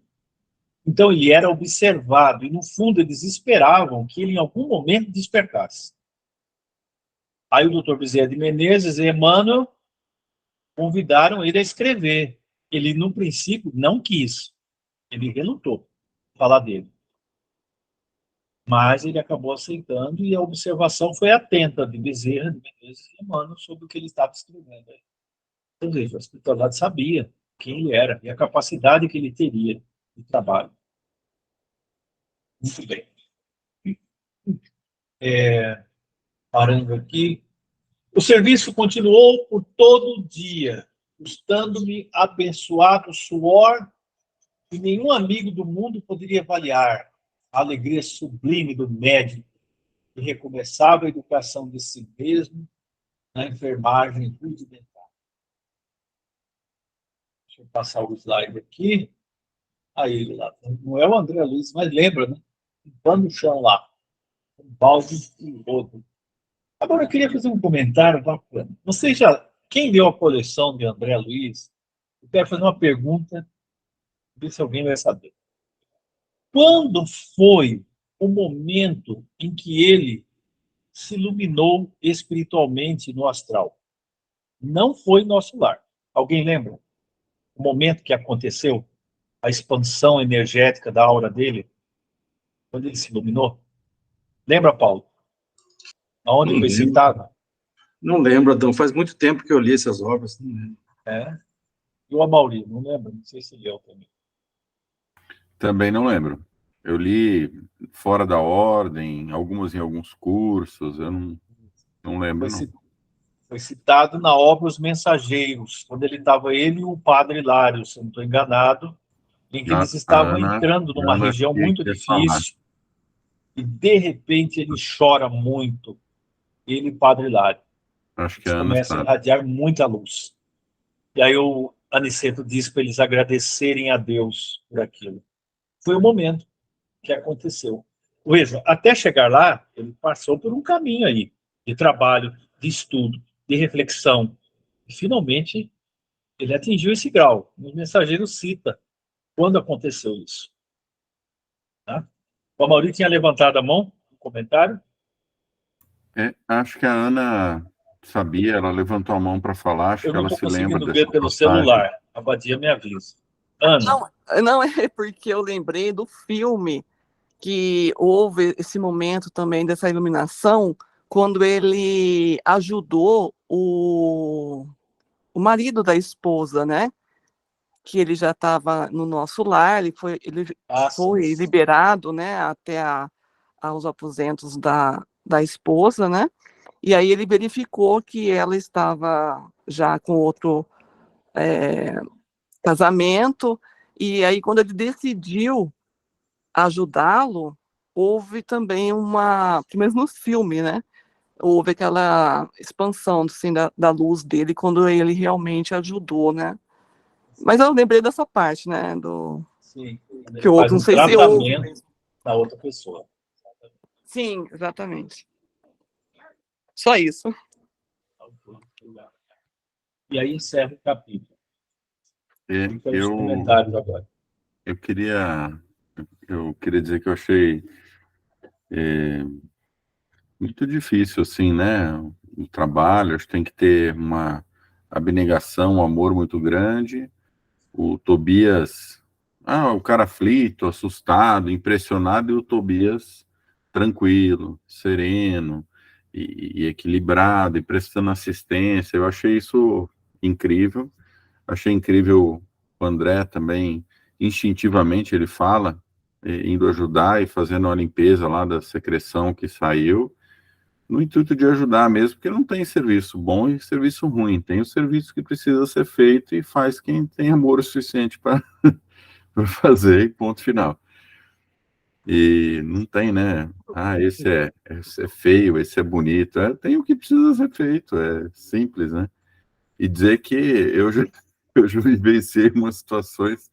Speaker 2: Então ele era observado, e no fundo eles esperavam que ele em algum momento despertasse. Aí o Dr. Bezerra de Menezes e Emmanuel convidaram ele a escrever. Ele, no princípio, não quis. Ele relutou falar dele. Mas ele acabou aceitando, e a observação foi atenta de Bezerra de Menezes e Emmanuel sobre o que ele estava escrevendo. Ou seja, a espiritualidade sabia quem ele era e a capacidade que ele teria de trabalho. Muito bem. Parando aqui. O serviço continuou por todo o dia, custando-me abençoado suor, e nenhum amigo do mundo poderia avaliar a alegria sublime do médico, que recomeçava a educação de si mesmo na enfermagem rudimentar. Deixa eu passar o slide aqui. Aí ele lá, não é o André Luiz, mas lembra, né? Limpando o chão lá, um balde e rodo. Agora, eu queria fazer um comentário bacana. Você já, quem leu a coleção de André Luiz, eu quero fazer uma pergunta, ver se alguém vai saber. Quando foi o momento em que ele se iluminou espiritualmente no astral? Não foi nosso lar. Alguém lembra? O momento que aconteceu, a expansão energética da aura dele, quando ele se iluminou? Lembra, Paulo? Aonde foi citado?
Speaker 3: Não lembro, Adão. Faz muito tempo que eu li essas obras. Não lembro.
Speaker 2: E o Amauri, não lembro? Não sei se leu também.
Speaker 4: Também não lembro. Eu li fora da ordem, algumas em alguns cursos, eu não lembro, não.
Speaker 2: Foi citado na obra Os Mensageiros, quando ele e o padre Hilário, se não estou enganado, em que eles estavam entrando numa região muito difícil, e de repente ele chora muito, ele e o padre Hilário.
Speaker 4: Acho que
Speaker 2: Eles começam a irradiar muita luz. E aí o Aniceto diz para eles agradecerem a Deus por aquilo. Foi o momento que aconteceu. Veja, até chegar lá, ele passou por um caminho aí, de trabalho, de estudo, de reflexão. E, finalmente, ele atingiu esse grau. O mensageiro cita quando aconteceu isso. Tá? O Amaury tinha levantado a mão no comentário.
Speaker 4: Acho que a Ana sabia, ela levantou a mão para falar, acho que ela se lembra dessa
Speaker 2: ver pelo celular. A Badia me avisa. Ana.
Speaker 5: Não é porque eu lembrei do filme que houve esse momento também dessa iluminação, quando ele ajudou o marido da esposa, né? Que ele já estava no nosso lar, ele foi liberado, né? Até aos aposentos da esposa, né? E aí ele verificou que ela estava já com outro casamento, e aí quando ele decidiu ajudá-lo, houve também mesmo no filme, né? Houve aquela expansão assim, da luz dele quando ele realmente ajudou, né? Mas eu lembrei dessa parte, né?
Speaker 2: Sim.
Speaker 5: Que o outro, não sei se houve
Speaker 2: da outra pessoa.
Speaker 5: Sim, exatamente. Só isso.
Speaker 2: E aí encerra o capítulo.
Speaker 4: Os
Speaker 2: comentários agora.
Speaker 4: Eu queria dizer que eu achei muito difícil, assim, né? O trabalho, acho que tem que ter uma abnegação, um amor muito grande. O Tobias, o cara aflito, assustado, impressionado, e o Tobias tranquilo, sereno e equilibrado, e prestando assistência. Eu achei isso incrível. Achei incrível o André também, instintivamente, ele fala indo ajudar e fazendo a limpeza lá da secreção que saiu, no intuito de ajudar mesmo, porque não tem serviço bom e serviço ruim, tem o serviço que precisa ser feito e faz quem tem amor o suficiente para fazer, e ponto final. E não tem, né? Esse é feio, esse é bonito. Tem o que precisa ser feito, é simples, né? E dizer que eu já vivenciei umas situações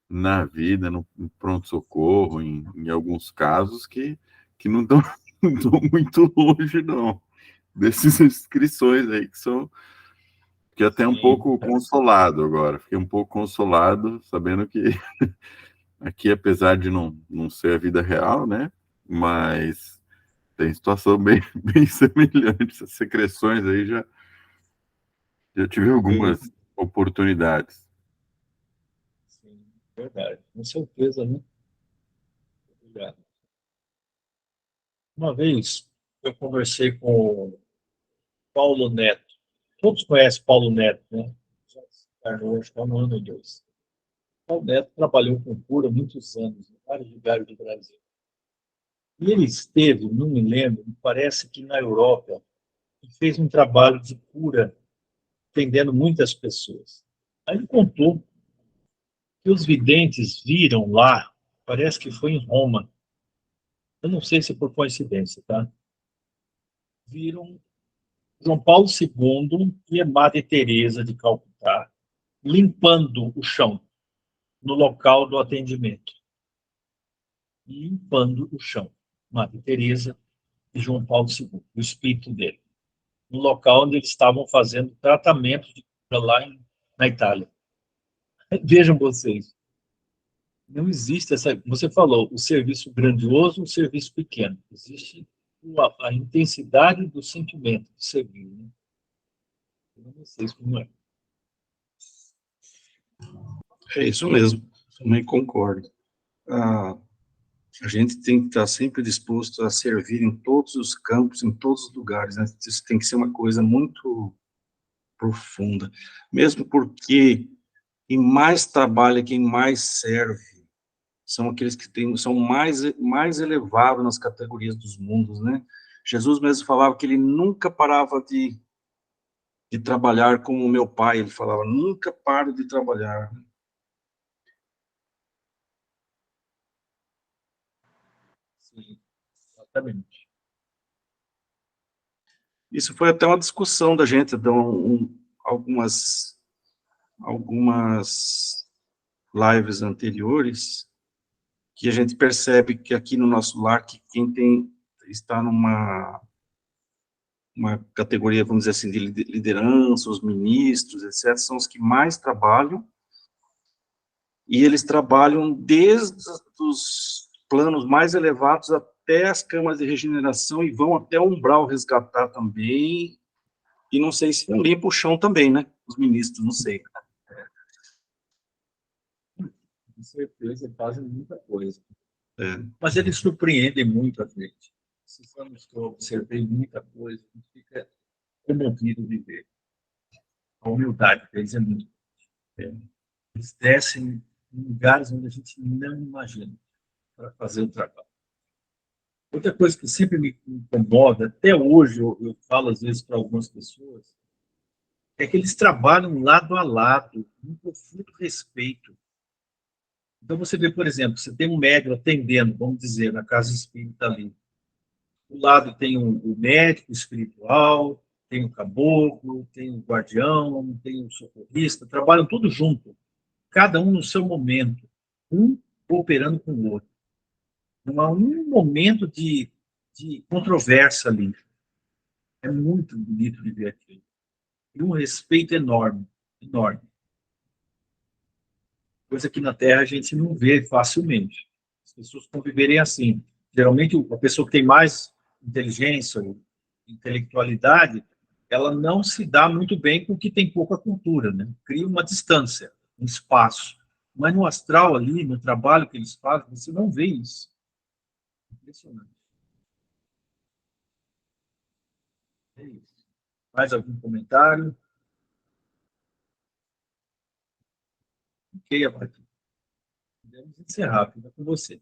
Speaker 4: na vida, no pronto-socorro, em alguns casos, que não estão não tão muito longe, não, dessas inscrições aí, que são. Fiquei até um pouco consolado agora. Fiquei um pouco consolado, sabendo que aqui, apesar de não ser a vida real, né? Mas tem situação bem, bem semelhante. Essas secreções aí já tive algumas oportunidades.
Speaker 2: Sim, verdade. Com certeza, né? Obrigado. Uma vez eu conversei com o Paulo Neto. Todos conhecem Paulo Neto, né? Já se encarnou, acho que há um ano ou dois. Paulo Neto trabalhou com cura há muitos anos, em vários lugares do Brasil. E ele esteve, não me lembro, me parece que na Europa, e fez um trabalho de cura, atendendo muitas pessoas. Aí ele contou que os videntes viram lá, parece que foi em Roma, eu não sei se por coincidência, tá? Viram João Paulo II e a Madre Teresa de Calcutá limpando o chão no local do atendimento. Limpando o chão. Madre Teresa e João Paulo II, o espírito dele, no local onde eles estavam fazendo tratamento de cura lá na Itália. Vejam vocês, não existe essa. Você falou, o serviço grandioso, o serviço pequeno. Existe a intensidade do sentimento de servir. Né? Eu não sei como é.
Speaker 3: É isso mesmo, também concordo. A gente tem que estar sempre disposto a servir em todos os campos, em todos os lugares, né? Isso tem que ser uma coisa muito profunda, mesmo porque quem mais trabalha, quem mais serve, são aqueles que são mais elevados nas categorias dos mundos, né? Jesus mesmo falava que ele nunca parava de trabalhar como o meu pai, ele falava, nunca paro de trabalhar.
Speaker 2: Sim, exatamente.
Speaker 3: Isso foi até uma discussão da gente, então, algumas lives anteriores, que a gente percebe que aqui no nosso lar, que está uma categoria, vamos dizer assim, de liderança, os ministros, etc., são os que mais trabalham, e eles trabalham desde os planos mais elevados até as câmaras de regeneração, e vão até o umbral resgatar também, e não sei se não limpa o chão também, né? Os ministros, não sei.
Speaker 2: Com certeza, fazem muita coisa.
Speaker 3: É.
Speaker 2: Mas eles surpreendem muito a gente. Esses anos que eu observei muita coisa, a gente fica comovido de ver. A humildade deles é muito grande. Eles descem em lugares onde a gente não imagina para fazer o trabalho. Outra coisa que sempre me incomoda, até hoje eu falo às vezes para algumas pessoas, é que eles trabalham lado a lado, com um profundo respeito. Então você vê, por exemplo, você tem um médico atendendo, vamos dizer, na casa espírita ali. Do lado tem o médico espiritual, tem o caboclo, tem o guardião, tem o socorrista, trabalham todos juntos, cada um no seu momento, um cooperando com o outro. Não há um momento de controvérsia ali. É muito bonito de ver aquilo. E um respeito enorme, enorme. Coisa que na Terra a gente não vê facilmente. As pessoas conviverem assim. Geralmente, a pessoa que tem mais inteligência, intelectualidade, ela não se dá muito bem com o que tem pouca cultura, né? Cria uma distância, um espaço. Mas no astral ali, no trabalho que eles fazem, você não vê isso. Impressionante. É isso. Mais algum comentário? Ok, Abaque. Podemos encerrar, fica com você.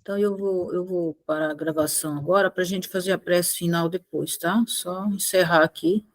Speaker 1: Então, eu vou parar a gravação agora para a gente fazer a prece final depois, tá? Só encerrar aqui.